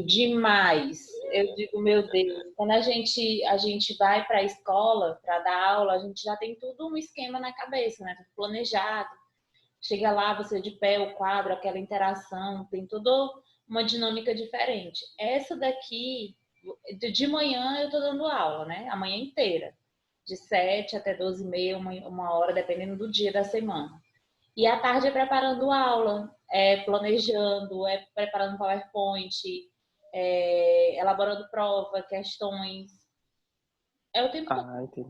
demais. Eu digo, meu Deus, quando a gente vai para a escola para dar aula, a gente já tem tudo um esquema na cabeça, né? Tudo planejado. Chega lá, você de pé, o quadro, aquela interação, tem toda uma dinâmica diferente. Essa daqui, de manhã eu tô dando aula, né? A manhã inteira, de 7 até 12h30, uma hora, dependendo do dia da semana. E à tarde é preparando aula, planejando, preparando PowerPoint, elaborando prova, questões. É o tempo todo. Ah, entendi.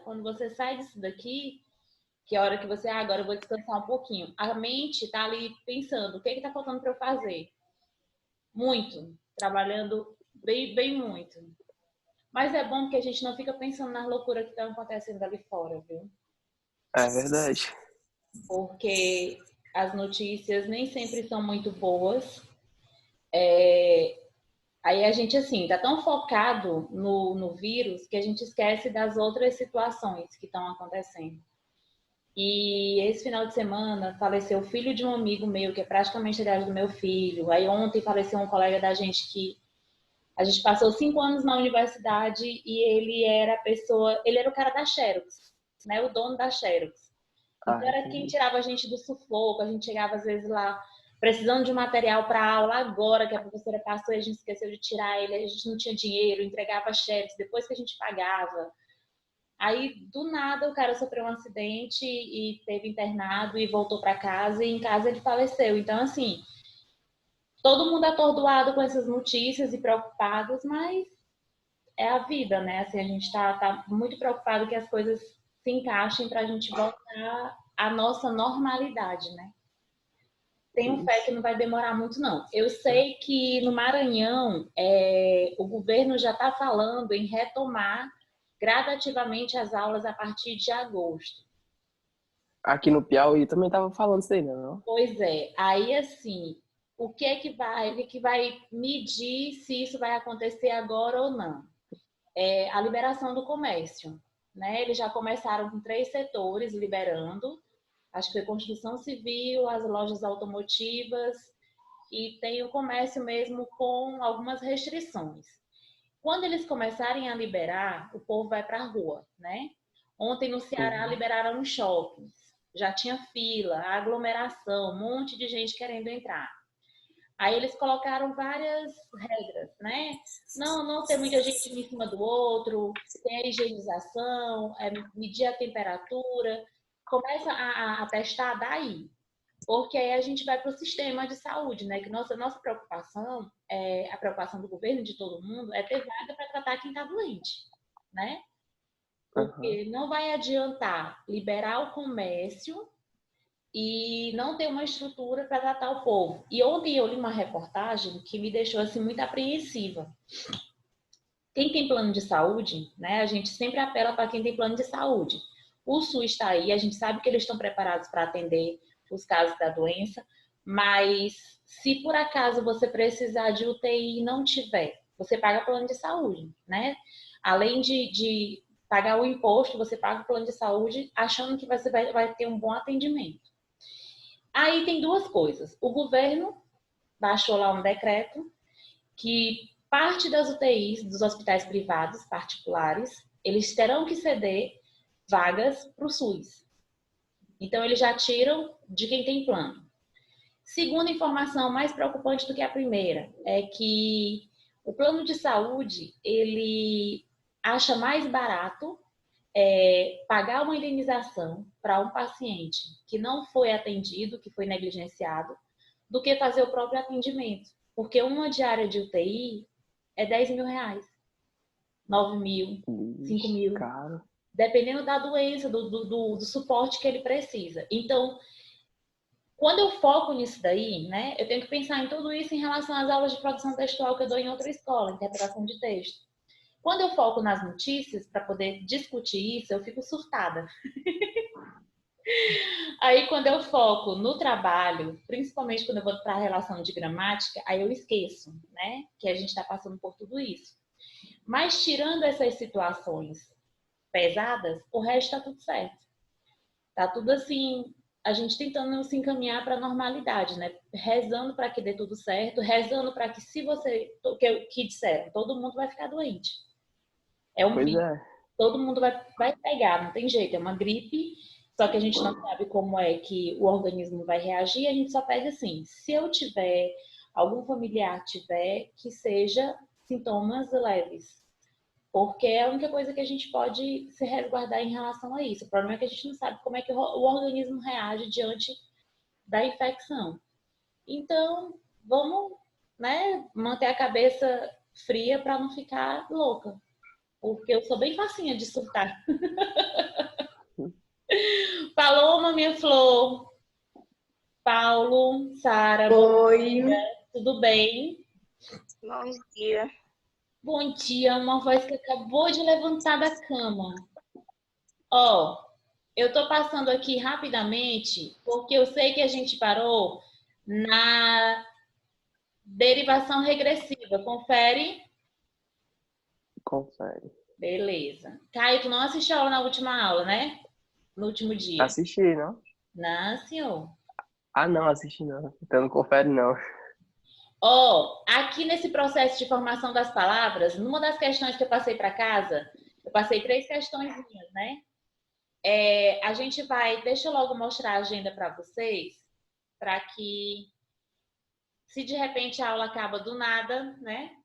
Quando você sai disso daqui, que é a hora que você, agora eu vou descansar um pouquinho. A mente tá ali pensando, o que que tá faltando para eu fazer? Muito. Trabalhando bem, bem muito. Mas é bom que a gente não fica pensando nas loucuras que estão acontecendo ali fora, viu? É verdade. Porque as notícias nem sempre são muito boas. Aí a gente, assim, tá tão focado no vírus que a gente esquece das outras situações que estão acontecendo. E esse final de semana faleceu o filho de um amigo meu, que é praticamente a idade do meu filho. Aí ontem faleceu um colega da gente que a gente passou 5 anos na universidade e ele era o cara da Xerox, né? O dono da Xerox. Ah, Então era quem entendi. tirava a gente do sufoco, a gente chegava às vezes lá precisando de um material para aula agora que a professora passou e a gente esqueceu de tirar ele, a gente não tinha dinheiro, entregava Xerox depois que a gente pagava. Aí, do nada, o cara sofreu um acidente e teve internado e voltou para casa, e em casa ele faleceu. Então, assim, todo mundo atordoado com essas notícias e preocupados, mas é a vida, né? Assim, a gente tá muito preocupado que as coisas se encaixem para a gente voltar à nossa normalidade, né? Tenho fé que Isso. não vai demorar muito, não. Eu sei que no Maranhão, o governo já está falando em retomar gradativamente as aulas a partir de agosto. Aqui no Piauí também tava falando isso aí, né? Não? Pois é, aí assim, o que vai medir se isso vai acontecer agora ou não? É a liberação do comércio, né? Eles já começaram com 3 setores liberando, acho que foi construção civil, as lojas automotivas e tem o comércio mesmo com algumas restrições. Quando eles começarem a liberar, o povo vai para a rua, né? Ontem no Ceará Uhum. liberaram os shoppings. Já tinha fila, aglomeração, um monte de gente querendo entrar. Aí eles colocaram várias regras, né? Não ter muita gente em cima do outro, tem a higienização, medir a temperatura. Começa a testar daí. Porque aí a gente vai para o sistema de saúde, né? Que nossa preocupação, a preocupação do governo, de todo mundo, é ter vaga para tratar quem está doente, né? Aham. Porque não vai adiantar liberar o comércio e não ter uma estrutura para tratar o povo. E ontem eu li uma reportagem que me deixou assim muito apreensiva. Quem tem plano de saúde, né? A gente sempre apela para quem tem plano de saúde. O SUS está aí, a gente sabe que eles estão preparados para atender os casos da doença, mas se por acaso você precisar de UTI e não tiver, você paga plano de saúde, né? Além de pagar o imposto, você paga o plano de saúde achando que você vai ter um bom atendimento. Aí tem duas coisas. O governo baixou lá um decreto que parte das UTIs dos hospitais privados particulares, eles terão que ceder vagas para o SUS. Então, eles já tiram de quem tem plano. Segunda informação, mais preocupante do que a primeira, é que o plano de saúde, ele acha mais barato pagar uma indenização para um paciente que não foi atendido, que foi negligenciado, do que fazer o próprio atendimento. Porque uma diária de UTI é R$ 10.000, 9.000, cinco Ixi, mil, cara. dependendo da doença, do suporte que ele precisa. Então, quando eu foco nisso daí, né, eu tenho que pensar em tudo isso em relação às aulas de produção textual que eu dou em outra escola, interpretação de texto. Quando eu foco nas notícias para poder discutir isso, eu fico surtada. Aí, quando eu foco no trabalho, principalmente quando eu vou para a relação de gramática, aí eu esqueço, né, que a gente está passando por tudo isso. Mas tirando essas situações pesadas, o resto está tudo certo. Tá tudo assim, a gente tentando se encaminhar para a normalidade, né? Rezando para que dê tudo certo, rezando para que se você, que disseram, todo mundo vai ficar doente. É um Pois vírus, é. todo mundo vai pegar, não tem jeito, é uma gripe, só que a gente não sabe como é que o organismo vai reagir, a gente só pede assim, se eu tiver, algum familiar tiver, que seja sintomas leves. Porque é a única coisa que a gente pode se resguardar em relação a isso. O problema é que a gente não sabe como é que o organismo reage diante da infecção. Então, vamos, né, manter a cabeça fria para não ficar louca. Porque eu sou bem facinha de surtar. Paloma, minha flor. Paulo, Sara, bom Oi, dia. Tudo bem? bom dia. Bom dia, uma voz que acabou de levantar da cama. Ó, eu tô passando aqui rapidamente porque eu sei que a gente parou na derivação regressiva. Confere? Confere. Beleza. Caio, tu não assistiu a aula na última aula, né? No último dia. Assisti, não? Não, senhor. Ah, não, assisti não. Então não confere, não. Ó, aqui nesse processo de formação das palavras, numa das questões que eu passei para casa, eu passei 3 questões, né? A gente vai, deixa eu logo mostrar a agenda para vocês, para que, se de repente a aula acaba do nada, né?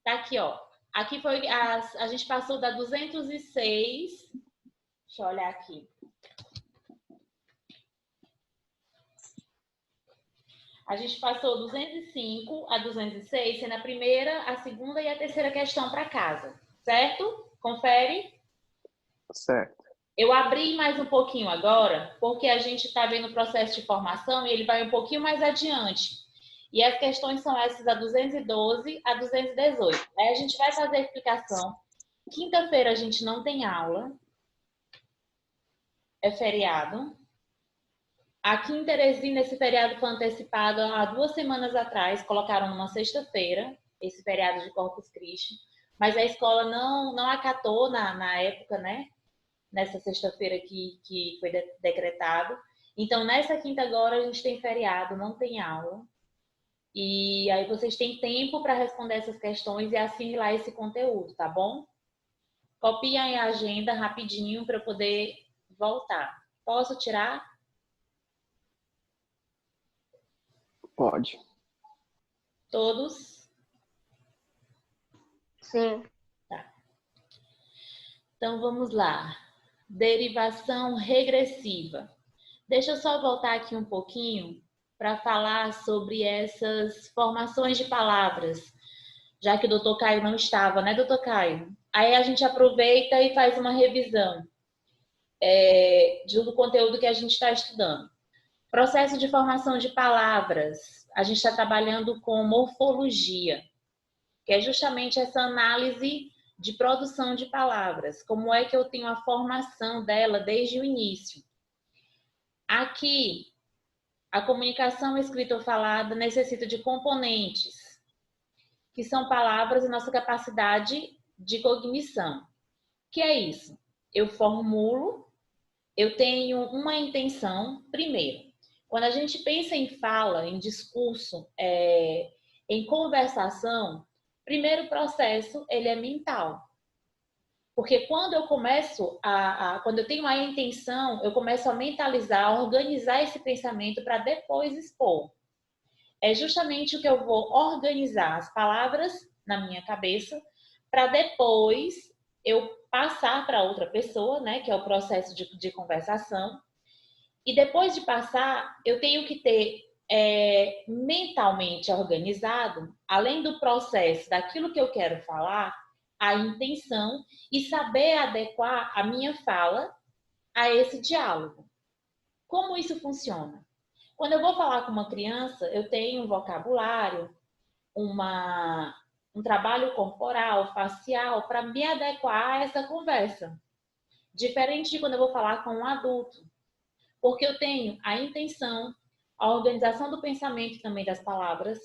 Tá aqui, ó. Aqui foi, a gente passou da 206, deixa eu olhar aqui. A gente passou 205 a 206, sendo a primeira, a segunda e a terceira questão para casa, certo? Confere? Certo. Eu abri mais um pouquinho agora, porque a gente está vendo o processo de formação e ele vai um pouquinho mais adiante. E as questões são essas a 212 a 218. Aí a gente vai fazer a explicação. Quinta-feira a gente não tem aula, é feriado. Aqui em Teresina, esse feriado foi antecipado há 2 semanas atrás, colocaram numa sexta-feira, esse feriado de Corpus Christi, mas a escola não acatou na época, né? Nessa sexta-feira que foi decretado. Então, nessa quinta agora, a gente tem feriado, não tem aula. E aí vocês têm tempo para responder essas questões e assimilar esse conteúdo, tá bom? Copia aí a agenda rapidinho para eu poder voltar. Posso tirar? Pode. Todos? Sim, Tá. Então, vamos lá. Derivação regressiva. Deixa eu só voltar aqui um pouquinho para falar sobre essas formações de palavras, já que o doutor Caio não estava, né, doutor Caio? Aí a gente aproveita e faz uma revisão do conteúdo que a gente está estudando. Processo de formação de palavras. A gente está trabalhando com morfologia, que é justamente essa análise de produção de palavras. Como é que eu tenho a formação dela desde o início. Aqui, a comunicação escrita ou falada necessita de componentes, que são palavras e nossa capacidade de cognição. Que é isso? Eu formulo, eu tenho uma intenção, primeiro. Quando a gente pensa em fala, em discurso, em conversação, primeiro processo, ele é mental. Porque quando eu começo quando eu tenho a intenção, eu começo a mentalizar, a organizar esse pensamento para depois expor. É justamente o que eu vou organizar as palavras na minha cabeça para depois eu passar para outra pessoa, né, que é o processo de conversação. E depois de passar, eu tenho que ter mentalmente organizado, além do processo daquilo que eu quero falar, a intenção e saber adequar a minha fala a esse diálogo. Como isso funciona? Quando eu vou falar com uma criança, eu tenho um vocabulário, um trabalho corporal, facial, para me adequar a essa conversa. Diferente de quando eu vou falar com um adulto. Porque eu tenho a intenção, a organização do pensamento e também das palavras.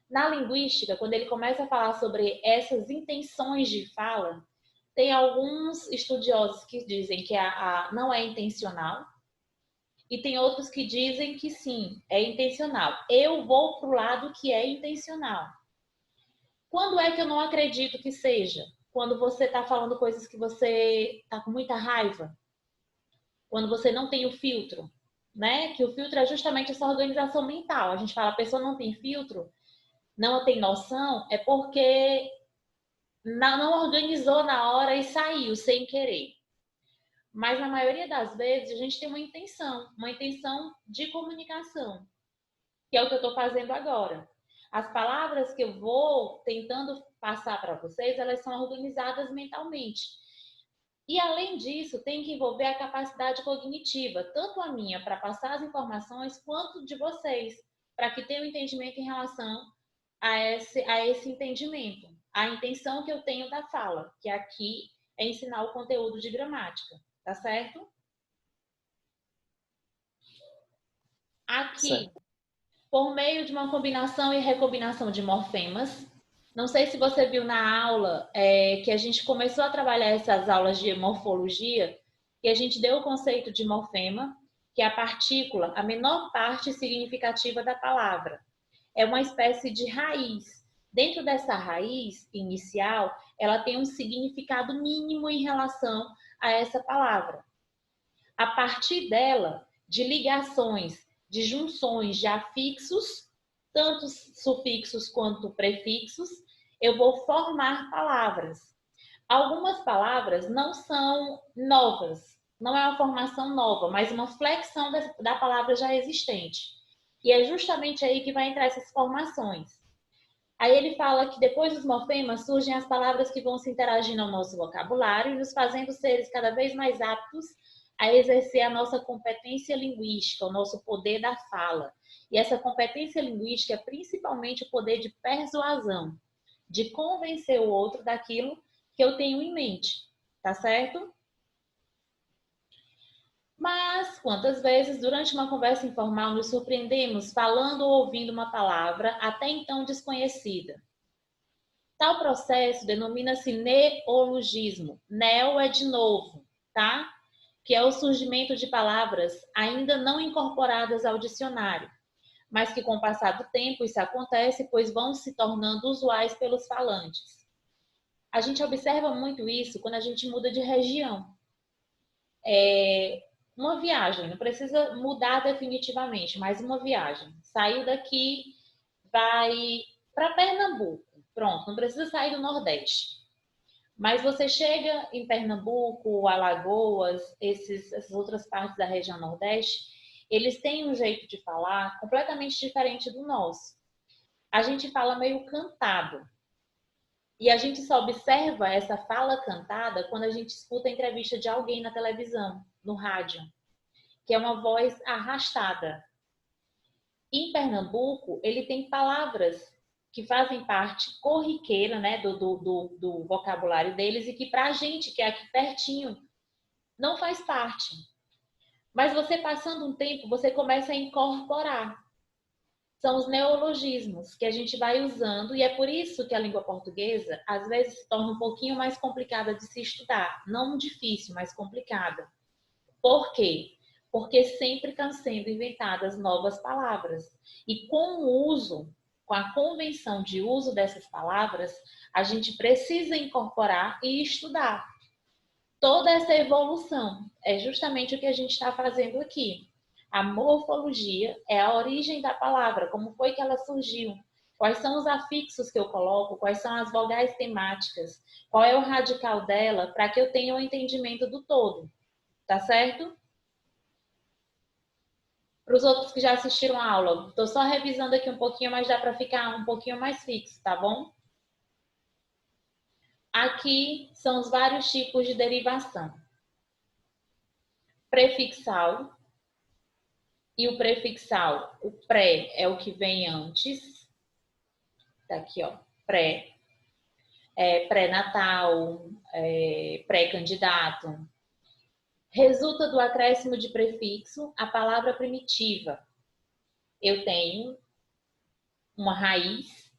Na linguística, quando ele começa a falar sobre essas intenções de fala, tem alguns estudiosos que dizem que não é intencional, e tem outros que dizem que sim, é intencional. Eu vou para o lado que é intencional. Quando é que eu não acredito que seja? Quando você está falando coisas que você está com muita raiva. Quando você não tem o filtro, né? Que o filtro é justamente essa organização mental. A gente fala, a pessoa não tem filtro, não tem noção, é porque não organizou na hora e saiu sem querer. Mas na maioria das vezes a gente tem uma intenção de comunicação, que é o que eu estou fazendo agora. As palavras que eu vou tentando passar para vocês, elas são organizadas mentalmente. E além disso, tem que envolver a capacidade cognitiva, tanto a minha para passar as informações, quanto de vocês, para que tenham um entendimento em relação a esse entendimento. A intenção que eu tenho da fala, que aqui é ensinar o conteúdo de gramática, tá certo? Aqui, Certo. por meio de uma combinação e recombinação de morfemas. Não sei se você viu na aula que a gente começou a trabalhar essas aulas de morfologia, que a gente deu o conceito de morfema, que é a partícula, a menor parte significativa da palavra. É uma espécie de raiz. Dentro dessa raiz inicial, ela tem um significado mínimo em relação a essa palavra. A partir dela, de ligações, de junções de afixos, tanto sufixos quanto prefixos, eu vou formar palavras. Algumas palavras não são novas, não é uma formação nova, mas uma flexão da palavra já existente. E é justamente aí que vai entrar essas formações. Aí ele fala que depois dos morfemas surgem as palavras que vão se interagindo ao nosso vocabulário e nos fazendo seres cada vez mais aptos a exercer a nossa competência linguística, o nosso poder da fala. E essa competência linguística é principalmente o poder de persuasão, de convencer o outro daquilo que eu tenho em mente, tá certo? Mas quantas vezes, durante uma conversa informal, nos surpreendemos falando ou ouvindo uma palavra até então desconhecida? Tal processo denomina-se neologismo. Neo é de novo, tá? Que é o surgimento de palavras ainda não incorporadas ao dicionário, mas que com o passar do tempo isso acontece, pois vão se tornando usuais pelos falantes. A gente observa muito isso quando a gente muda de região. Uma viagem, não precisa mudar definitivamente, mas uma viagem. Saiu daqui, vai para Pernambuco. Pronto, não precisa sair do Nordeste. Mas você chega em Pernambuco, Alagoas, essas outras partes da região Nordeste, eles têm um jeito de falar completamente diferente do nosso. A gente fala meio cantado. E a gente só observa essa fala cantada quando a gente escuta a entrevista de alguém na televisão, no rádio, que é uma voz arrastada. Em Pernambuco, ele tem palavras que fazem parte corriqueira, né, do vocabulário deles e que para a gente, que é aqui pertinho, não faz parte. Mas você passando um tempo, você começa a incorporar. São os neologismos que a gente vai usando e é por isso que a língua portuguesa às vezes se torna um pouquinho mais complicada de se estudar. Não difícil, mas complicada. Por quê? Porque sempre estão sendo inventadas novas palavras. E com o uso, com a convenção de uso dessas palavras, a gente precisa incorporar e estudar. Toda essa evolução é justamente o que a gente está fazendo aqui. A morfologia é a origem da palavra, como foi que ela surgiu, quais são os afixos que eu coloco, quais são as vogais temáticas, qual é o radical dela, para que eu tenha um entendimento do todo. Tá certo? Para os outros que já assistiram a aula, estou só revisando aqui um pouquinho, mas dá para ficar um pouquinho mais fixo, tá bom? Aqui são os vários tipos de derivação. Prefixal. E o prefixal, o pré é o que vem antes. Tá aqui, ó, pré. Pré-natal, pré-candidato. Resulta do acréscimo de prefixo a palavra primitiva. Eu tenho uma raiz,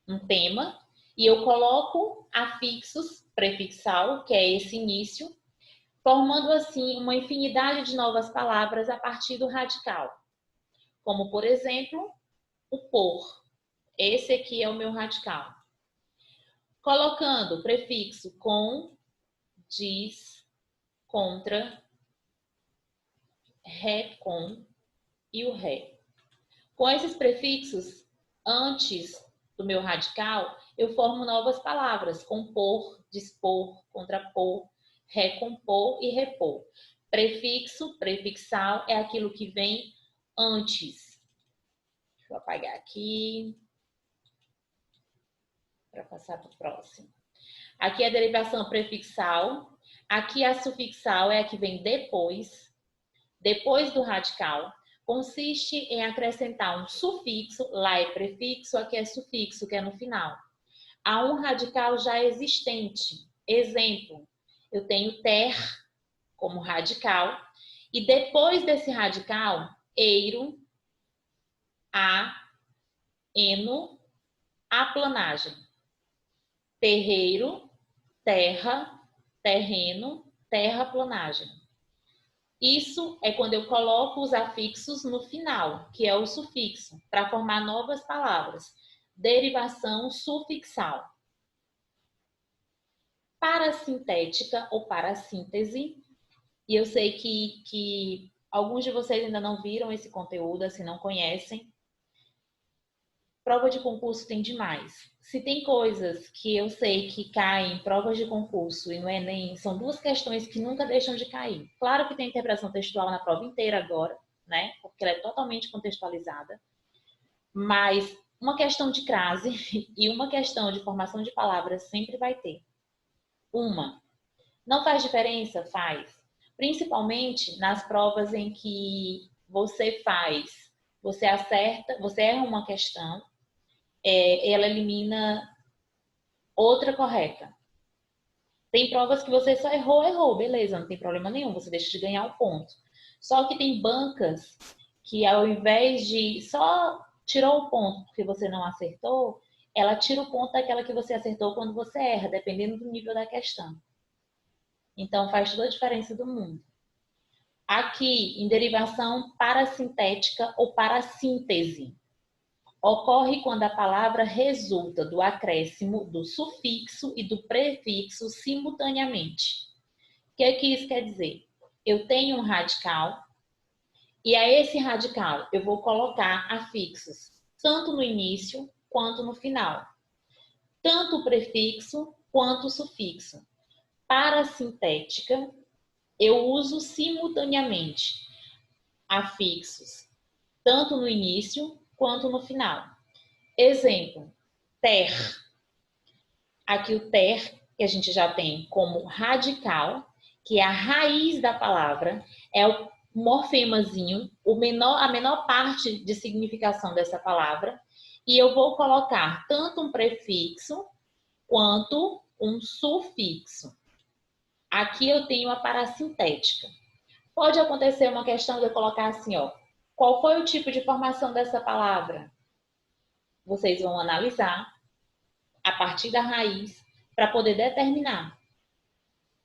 um tema, e eu coloco afixos, prefixal, que é esse início, formando assim uma infinidade de novas palavras a partir do radical. Como, por exemplo, o por. Esse aqui é o meu radical. Colocando o prefixo com, diz, contra, ré com e o ré. Com esses prefixos, antes do meu radical, eu formo novas palavras, compor, dispor, contrapor, recompor e repor. Prefixo, prefixal, é aquilo que vem antes. Deixa eu apagar aqui para passar para o próximo. Aqui é a derivação prefixal. Aqui a sufixal é a que vem depois do radical. Consiste em acrescentar um sufixo, lá é prefixo, aqui é sufixo, que é no final, a um radical já existente. Exemplo, eu tenho ter como radical, e depois desse radical, eiro, a, eno, aplanagem. Terreiro, terra, terreno, terraplanagem. Isso é quando eu coloco os afixos no final, que é o sufixo, para formar novas palavras. Derivação sufixal. Parasintética ou parassíntese. E eu sei que alguns de vocês ainda não viram esse conteúdo, assim, não conhecem. Prova de concurso tem demais. Se tem coisas que eu sei que caem em provas de concurso e no Enem, são duas questões que nunca deixam de cair. Claro que tem interpretação textual na prova inteira agora, né? Porque ela é totalmente contextualizada. Mas uma questão de crase e uma questão de formação de palavras sempre vai ter. Uma. Não faz diferença? Faz. Principalmente nas provas em que você acerta, você erra uma questão, ela elimina outra correta. Tem provas que você só errou, beleza, não tem problema nenhum, você deixa de ganhar o ponto. Só que tem bancas que ao invés de só tirou o ponto porque você não acertou, ela tira o ponto daquela que você acertou quando você erra, dependendo do nível da questão. Então faz toda a diferença do mundo. Aqui, em derivação parasintética ou parassíntese, ocorre quando a palavra resulta do acréscimo do sufixo e do prefixo simultaneamente. O que é que isso quer dizer? Eu tenho um radical e a esse radical eu vou colocar afixos, tanto no início quanto no final. Tanto o prefixo quanto o sufixo. Parasintética, eu uso simultaneamente afixos, tanto no início quanto no final. Exemplo, ter. Aqui o ter, que a gente já tem como radical, que é a raiz da palavra, é o morfemazinho, a menor parte de significação dessa palavra, e eu vou colocar tanto um prefixo quanto um sufixo. Aqui eu tenho a parasintética. Pode acontecer uma questão de eu colocar assim, ó, qual foi o tipo de formação dessa palavra? Vocês vão analisar a partir da raiz para poder determinar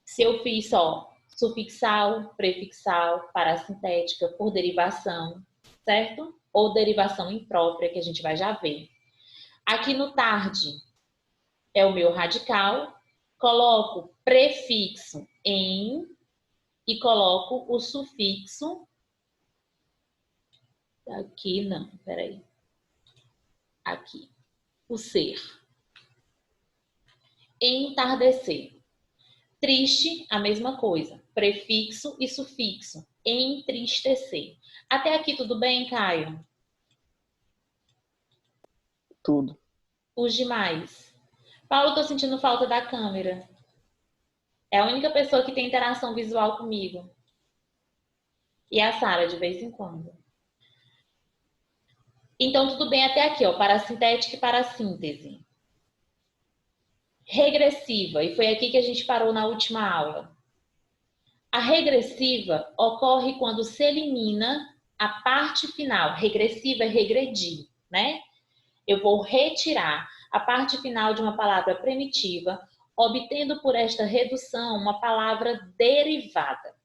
se eu fiz só sufixal, prefixal, parasintética, por derivação, certo? Ou derivação imprópria, que a gente vai já ver. Aqui no tarde é o meu radical, coloco prefixo em e coloco o sufixo. Aqui não, peraí. Aqui, o ser. Entardecer. Triste, a mesma coisa. Prefixo e sufixo. Entristecer. Até aqui tudo bem, Caio? Tudo. Os demais. Paulo, tô sentindo falta da câmera. É a única pessoa que tem interação visual comigo. E a Sara, de vez em quando. Então, tudo bem até aqui, ó. Parasintética e parassíntese. Regressiva, e foi aqui que a gente parou na última aula. A regressiva ocorre quando se elimina a parte final. Regressiva é regredir, né? Eu vou retirar a parte final de uma palavra primitiva obtendo por esta redução uma palavra derivada.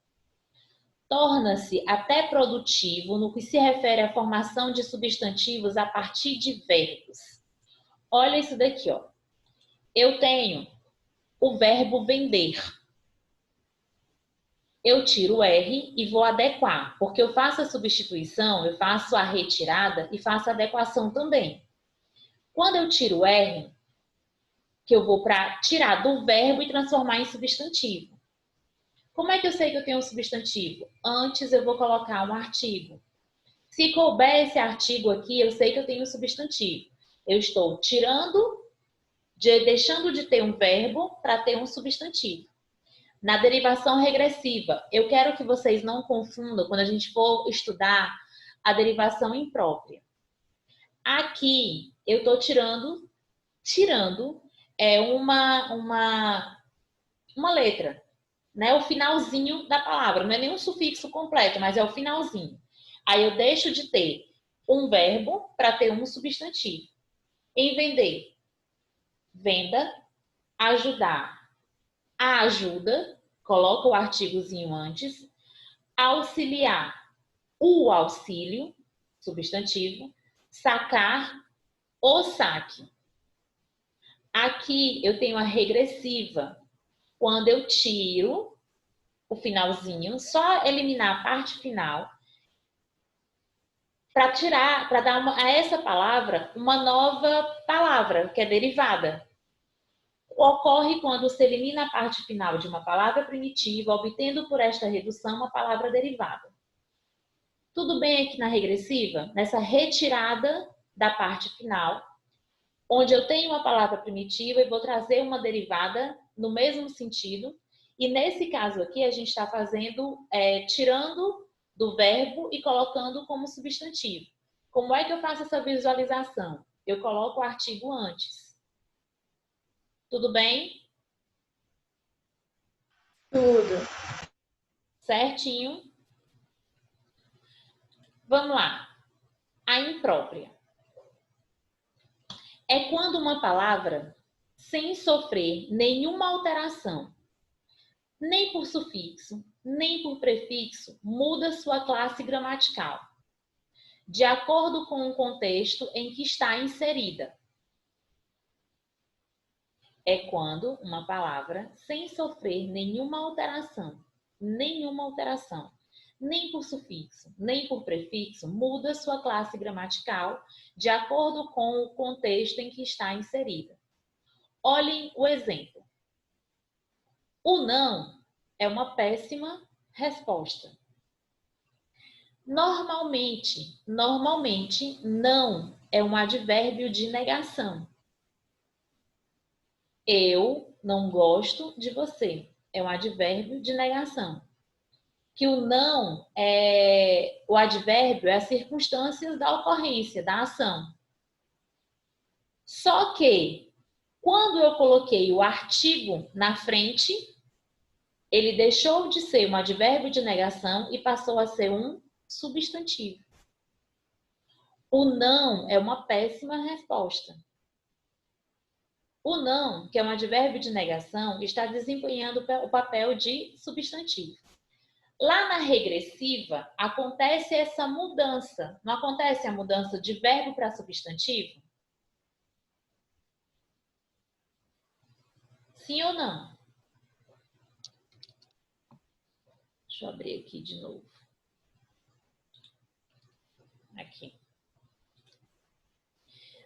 Torna-se até produtivo no que se refere à formação de substantivos a partir de verbos. Olha isso daqui, ó. Eu tenho o verbo vender. Eu tiro o R e vou adequar, porque eu faço a substituição, eu faço a retirada e faço a adequação também. Quando eu tiro o R, que eu vou para tirar do verbo e transformar em substantivo. Como é que eu sei que eu tenho um substantivo? Antes eu vou colocar um artigo. Se couber esse artigo aqui, eu sei que eu tenho um substantivo. Eu estou deixando de ter um verbo para ter um substantivo. Na derivação regressiva, eu quero que vocês não confundam quando a gente for estudar a derivação imprópria. Aqui eu estou tirando uma letra, né? O finalzinho da palavra, não é nem um sufixo completo, mas é o finalzinho. Aí eu deixo de ter um verbo para ter um substantivo. Em vender, venda, ajudar, a ajuda, coloca o artigozinho antes, auxiliar, o auxílio, substantivo, sacar, o saque. Aqui eu tenho a regressiva. Quando eu tiro o finalzinho, só eliminar a parte final, para dar a essa palavra uma nova palavra, que é derivada. Ocorre quando se elimina a parte final de uma palavra primitiva, obtendo por esta redução uma palavra derivada. Tudo bem aqui na regressiva? Nessa retirada da parte final, onde eu tenho uma palavra primitiva e vou trazer uma derivada no mesmo sentido. E nesse caso aqui, a gente está fazendo, tirando do verbo e colocando como substantivo. Como é que eu faço essa visualização? Eu coloco o artigo antes. Tudo bem? Tudo. Certinho. Vamos lá. A imprópria. É quando uma palavra, sem sofrer nenhuma alteração, nem por sufixo, nem por prefixo, muda sua classe gramatical, de acordo com o contexto em que está inserida. É quando uma palavra, sem sofrer nenhuma alteração, nem por sufixo, nem por prefixo, muda sua classe gramatical de acordo com o contexto em que está inserida. Olhem o exemplo. O não é uma péssima resposta. Normalmente, não é um advérbio de negação. Eu não gosto de você. É um advérbio de negação. Que o não o advérbio é as circunstâncias da ocorrência, da ação. Só que, quando eu coloquei o artigo na frente, ele deixou de ser um advérbio de negação e passou a ser um substantivo. O não é uma péssima resposta. O não, que é um advérbio de negação, está desempenhando o papel de substantivo. Lá na regressiva, acontece essa mudança. Não acontece a mudança de verbo para substantivo? Sim ou não? Deixa eu abrir aqui de novo. Aqui.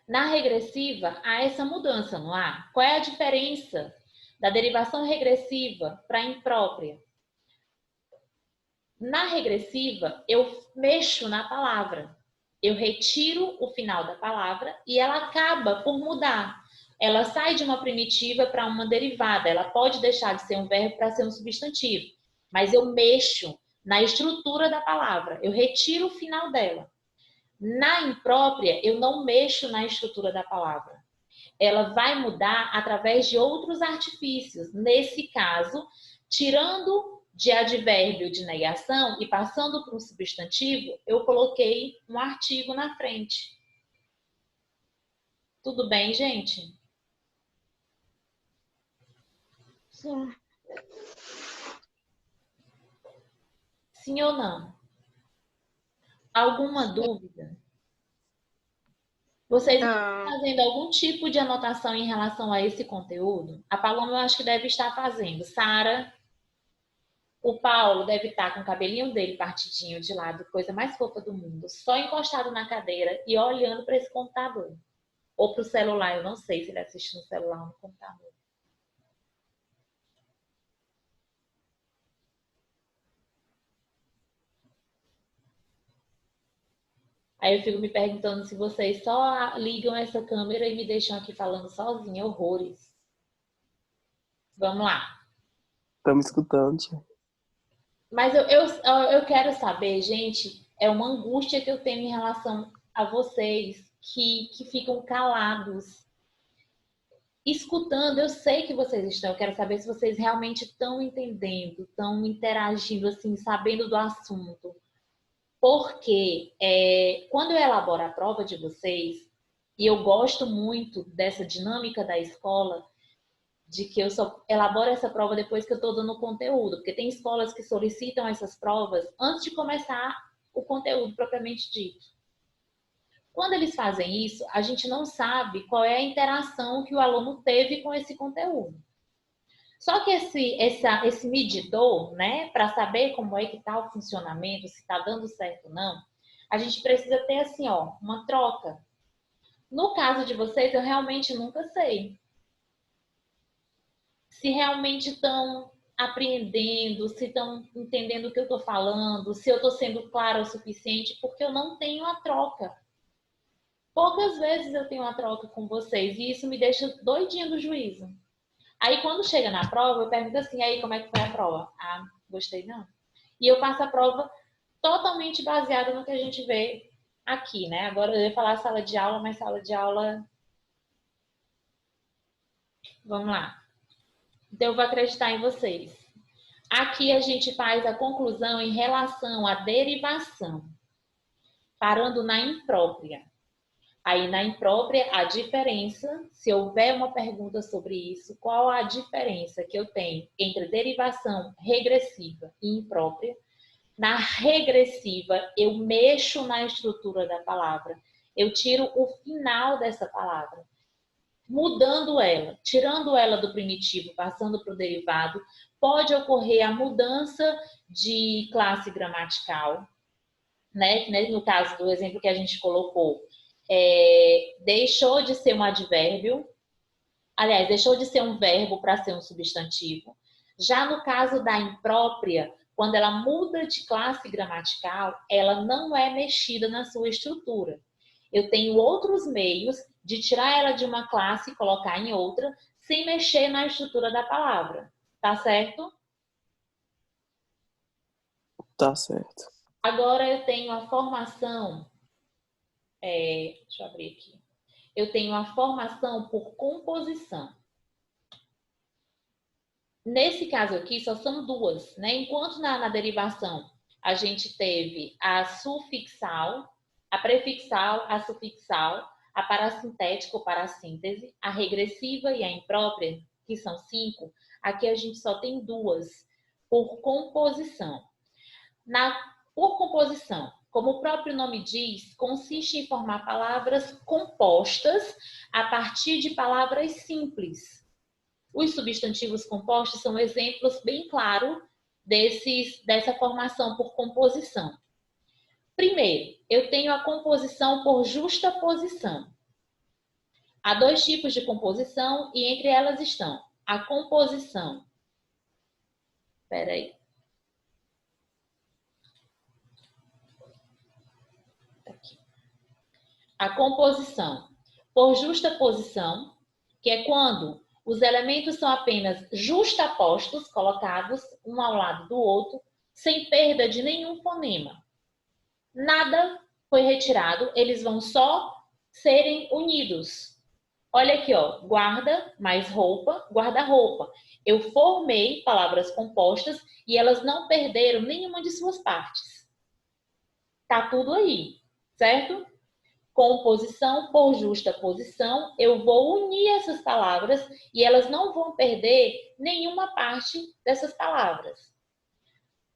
Na regressiva, há essa mudança, não há? Qual é a diferença da derivação regressiva para a imprópria? Na regressiva, eu mexo na palavra. Eu retiro o final da palavra e ela acaba por mudar. Ela sai de uma primitiva para uma derivada. Ela pode deixar de ser um verbo para ser um substantivo. Mas eu mexo na estrutura da palavra. Eu retiro o final dela. Na imprópria, eu não mexo na estrutura da palavra. Ela vai mudar através de outros artifícios. Nesse caso, tirando de advérbio de negação e passando para um substantivo, eu coloquei um artigo na frente. Tudo bem, gente? Sim. Sim ou não? Alguma dúvida? Vocês estão Não. fazendo algum tipo de anotação em relação a esse conteúdo? A Paloma eu acho que deve estar fazendo. Sara, o Paulo deve estar com o cabelinho dele partidinho de lado, coisa mais fofa do mundo, só encostado na cadeira e olhando para esse computador. Ou para o celular, eu não sei se ele assiste no celular ou no computador. Aí eu fico me perguntando se vocês só ligam essa câmera e me deixam aqui falando sozinha, horrores. Vamos lá. Estamos escutando, tia. Mas eu quero saber, gente, é uma angústia que eu tenho em relação a vocês que ficam calados, escutando. Eu sei que vocês estão, eu quero saber se vocês realmente estão entendendo, estão interagindo, assim, sabendo do assunto. Porque quando eu elaboro a prova de vocês, e eu gosto muito dessa dinâmica da escola, de que eu só elaboro essa prova depois que eu estou dando o conteúdo, porque tem escolas que solicitam essas provas antes de começar o conteúdo propriamente dito. Quando eles fazem isso, a gente não sabe qual é a interação que o aluno teve com esse conteúdo. Só que esse medidor, né, para saber como é que está o funcionamento, se está dando certo ou não, a gente precisa ter assim, ó, uma troca. No caso de vocês, eu realmente nunca sei se realmente estão apreendendo, se estão entendendo o que eu estou falando, se eu estou sendo clara o suficiente, porque eu não tenho a troca. Poucas vezes eu tenho uma troca com vocês e isso me deixa doidinha do juízo. Aí quando chega na prova, eu pergunto assim, aí como é que foi a prova? Ah, gostei não. E eu passo a prova totalmente baseada no que a gente vê aqui, né? Agora eu ia falar sala de aula, mas sala de aula... Vamos lá. Então eu vou acreditar em vocês. Aqui a gente faz a conclusão em relação à derivação, parando na imprópria. Aí na imprópria, a diferença, se houver uma pergunta sobre isso, qual a diferença que eu tenho entre derivação regressiva e imprópria? Na regressiva, eu mexo na estrutura da palavra, eu tiro o final dessa palavra, mudando ela, tirando ela do primitivo, passando para o derivado, pode ocorrer a mudança de classe gramatical, né? No caso do exemplo que a gente colocou, deixou de ser um advérbio, aliás, deixou de ser um verbo para ser um substantivo. Já no caso da imprópria, quando ela muda de classe gramatical, ela não é mexida na sua estrutura. Eu tenho outros meios de tirar ela de uma classe e colocar em outra, sem mexer na estrutura da palavra. Tá certo? Tá certo. Agora eu tenho a formação. Deixa eu abrir aqui. Eu tenho a formação por composição. Nesse caso aqui, só são duas, né? Enquanto na derivação a gente teve a sufixal, a prefixal, a sufixal, a parasintética ou parassíntese, a regressiva e a imprópria, que são 5, aqui a gente só tem duas, por composição. Por composição, como o próprio nome diz, consiste em formar palavras compostas a partir de palavras simples. Os substantivos compostos são exemplos bem claros dessa formação por composição. Primeiro, eu tenho a composição por justaposição. Há dois tipos de composição e entre elas estão a composição. Espera aí. Aqui. A composição por justaposição, que é quando os elementos são apenas justapostos, colocados um ao lado do outro, sem perda de nenhum fonema. Nada foi retirado, eles vão só serem unidos. Olha aqui, ó, guarda mais roupa, guarda-roupa. Eu formei palavras compostas e elas não perderam nenhuma de suas partes. Tá tudo aí, certo? composição por justa posição, eu vou unir essas palavras e elas não vão perder nenhuma parte dessas palavras.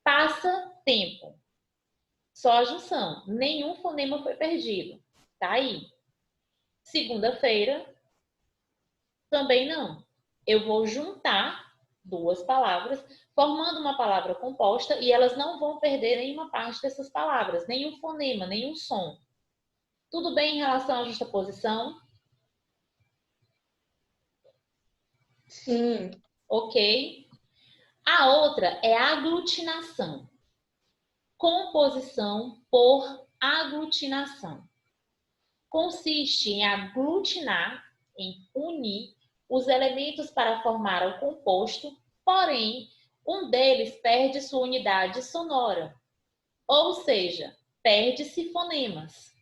Passa tempo. Só a junção. Nenhum fonema foi perdido. Tá aí. Segunda-feira, também não. Eu vou juntar duas palavras, formando uma palavra composta, e elas não vão perder nenhuma parte dessas palavras, nenhum fonema, nenhum som. Tudo bem em relação à justaposição? Sim. Ok. A outra é a aglutinação. Composição por aglutinação. Consiste em aglutinar, em unir os elementos para formar o composto, porém, um deles perde sua unidade sonora, ou seja, perde-se fonemas.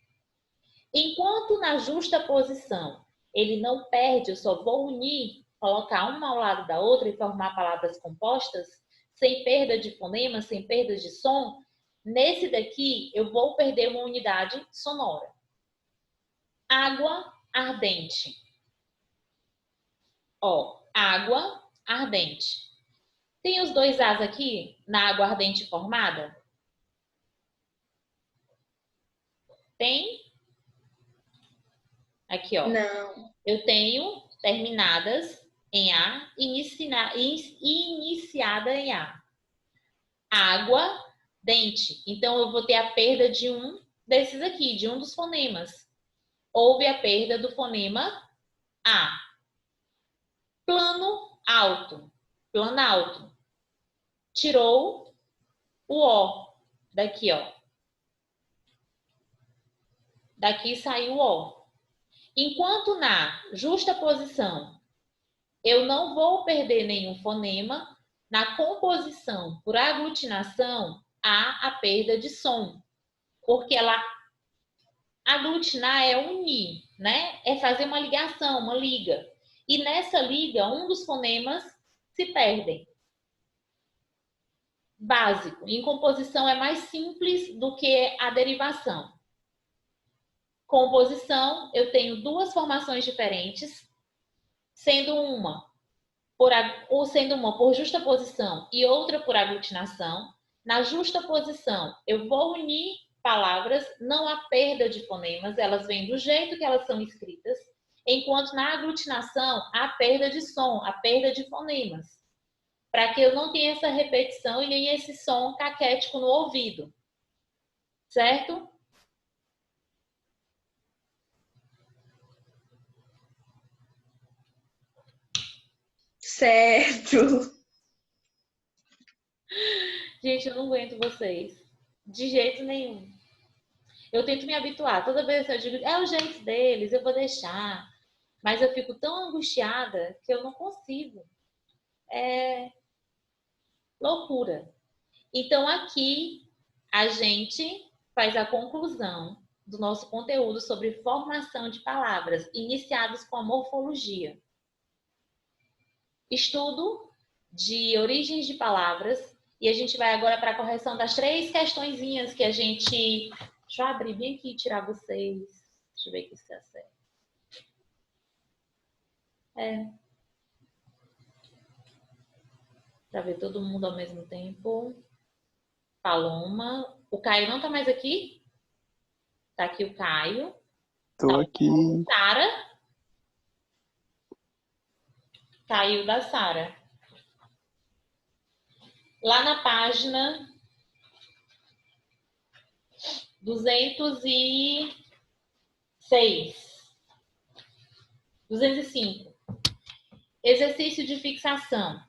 Enquanto na justaposição ele não perde, eu só vou unir, colocar uma ao lado da outra e formar palavras compostas, sem perda de fonema, sem perda de som, nesse daqui eu vou perder uma unidade sonora. Água ardente. Ó, água ardente. Tem os dois As aqui na água ardente formada? Tem? Aqui, ó. Não. Eu tenho terminadas em A e iniciada em A. Água, dente. Então, eu vou ter a perda de um desses aqui, de um dos fonemas. Houve a perda do fonema A. Plano alto. Planalto. Tirou o O. Daqui, ó. Daqui saiu o O. Enquanto na justaposição eu não vou perder nenhum fonema, na composição por aglutinação há a perda de som. Porque ela aglutinar é unir, né? É fazer uma ligação, uma liga. E nessa liga, um dos fonemas se perdem. Básico. Em composição é mais simples do que a derivação. Composição, eu tenho duas formações diferentes, sendo uma por justaposição e outra por aglutinação. Na justaposição, eu vou unir palavras, não há perda de fonemas, elas vêm do jeito que elas são escritas, enquanto na aglutinação há perda de som, há perda de fonemas, para que eu não tenha essa repetição e nem esse som caquético no ouvido. Certo? Certo. Gente, eu não aguento vocês. De jeito nenhum. Eu tento me habituar. Toda vez que eu digo, é o jeito deles, eu vou deixar. Mas eu fico tão angustiada que eu não consigo. É loucura. Então, aqui, a gente faz a conclusão do nosso conteúdo sobre formação de palavras, iniciados com a morfologia. Estudo de origens de palavras. E a gente vai agora para a correção das 3 questõezinhas que a gente... Deixa eu abrir bem aqui e tirar vocês. Deixa eu ver aqui se é certo. Para ver todo mundo ao mesmo tempo. Paloma. O Caio não tá mais aqui? Tá aqui o Caio. Tô aqui. Sara. Caiu da Sara. Lá na página 206. 205. Exercício de fixação.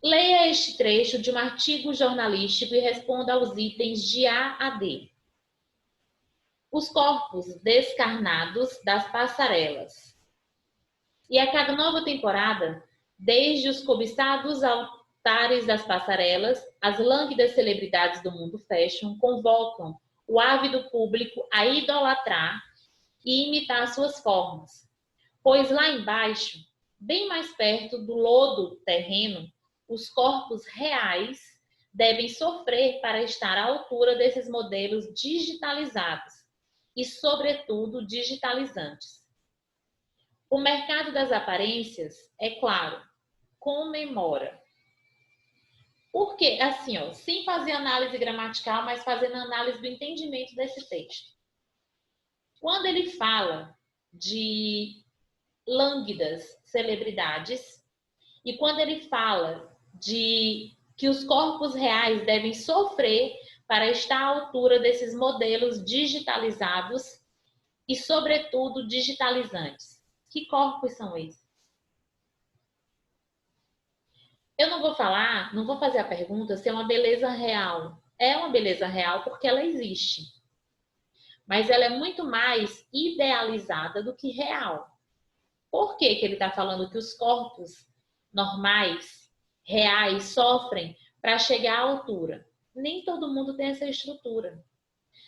Leia este trecho de um artigo jornalístico e responda aos itens de A a D. Os corpos descarnados das passarelas. E a cada nova temporada, desde os cobiçados altares das passarelas, as lânguidas celebridades do mundo fashion convocam o ávido público a idolatrar e imitar suas formas. Pois lá embaixo, bem mais perto do lodo terreno, os corpos reais devem sofrer para estar à altura desses modelos digitalizados, e, sobretudo, digitalizantes. O mercado das aparências, é claro, comemora. Por quê? Assim, ó, sem fazer análise gramatical, mas fazendo análise do entendimento desse texto. Quando ele fala de lânguidas celebridades e quando ele fala de que os corpos reais devem sofrer para estar à altura desses modelos digitalizados e, sobretudo, digitalizantes. Que corpos são esses? Eu não vou falar, não vou fazer a pergunta se é uma beleza real. É uma beleza real porque ela existe. Mas ela é muito mais idealizada do que real. Por que que ele está falando que os corpos normais, reais, sofrem para chegar à altura? Nem todo mundo tem essa estrutura.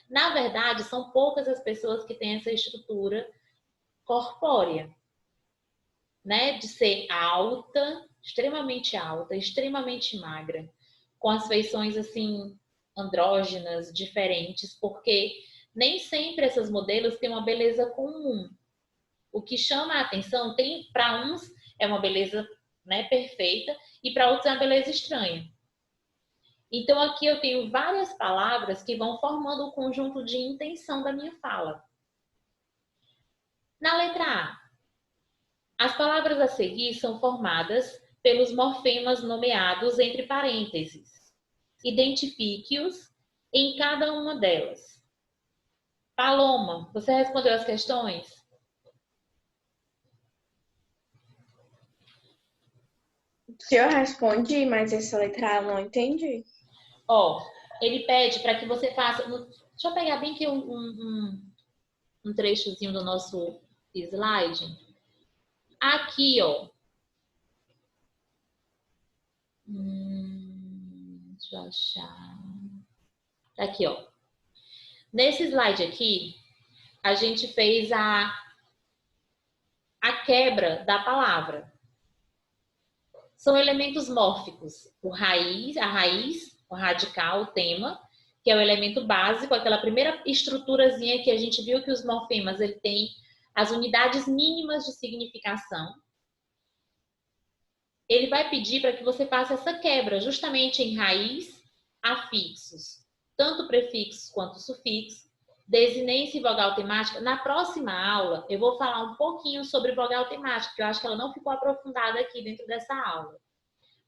Na verdade, são poucas as pessoas que têm essa estrutura corpórea, né? De ser alta, extremamente magra, com as feições assim andrógenas, diferentes, porque nem sempre essas modelos têm uma beleza comum. O que chama a atenção tem para uns é uma beleza, né, perfeita e para outros é uma beleza estranha. Então aqui eu tenho várias palavras que vão formando o conjunto de intenção da minha fala. Na letra A, as palavras a seguir são formadas pelos morfemas nomeados entre parênteses. Identifique-os em cada uma delas. Paloma, você respondeu as questões? Se eu respondi, mas essa letra A eu não entendi. Ó, ele pede para que você faça... Deixa eu pegar bem aqui um trechozinho do nosso slide. Aqui, ó. Deixa eu achar. Aqui, ó. Nesse slide aqui, a gente fez a quebra da palavra. São elementos mórficos. A raiz, o radical, o tema, que é o elemento básico, aquela primeira estruturazinha que a gente viu que os morfemas ele tem as unidades mínimas de significação. Ele vai pedir para que você faça essa quebra justamente em raiz, afixos, tanto prefixos quanto sufixos, desinência e vogal temática. Na próxima aula, eu vou falar um pouquinho sobre vogal temática, porque eu acho que ela não ficou aprofundada aqui dentro dessa aula.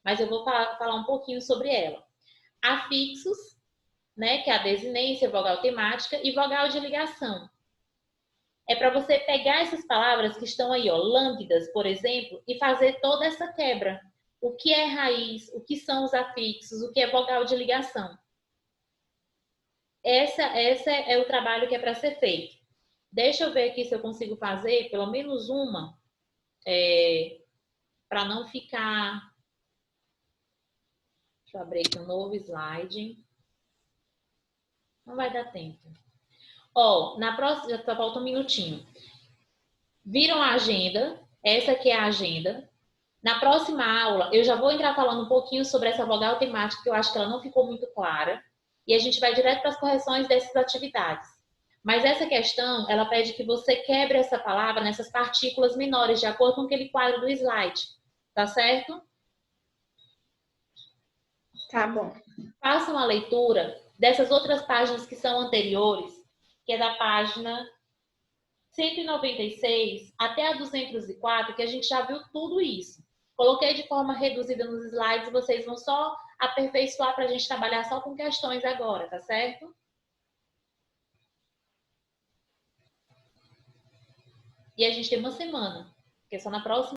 Mas eu vou falar um pouquinho sobre ela. Afixos, né, que é a desinência, vogal temática, e vogal de ligação. É para você pegar essas palavras que estão aí, ó, lânguidas, por exemplo, e fazer toda essa quebra. O que é raiz, o que são os afixos, o que é vogal de ligação. Essa é o trabalho que é para ser feito. Deixa eu ver aqui se eu consigo fazer pelo menos uma, para não ficar... Deixa eu abrir aqui um novo slide. Não vai dar tempo. Ó, na próxima, já tá faltando um minutinho. Viram a agenda? Essa aqui é a agenda. Na próxima aula, eu já vou entrar falando um pouquinho sobre essa vogal temática, que eu acho que ela não ficou muito clara. E a gente vai direto para as correções dessas atividades. Mas essa questão, ela pede que você quebre essa palavra nessas partículas menores, de acordo com aquele quadro do slide. Tá certo? Tá bom. Façam a leitura dessas outras páginas que são anteriores, que é da página 196 até a 204, que a gente já viu tudo isso. Coloquei de forma reduzida nos slides, vocês vão só aperfeiçoar para a gente trabalhar só com questões agora, tá certo? E a gente tem uma semana, porque é só na próxima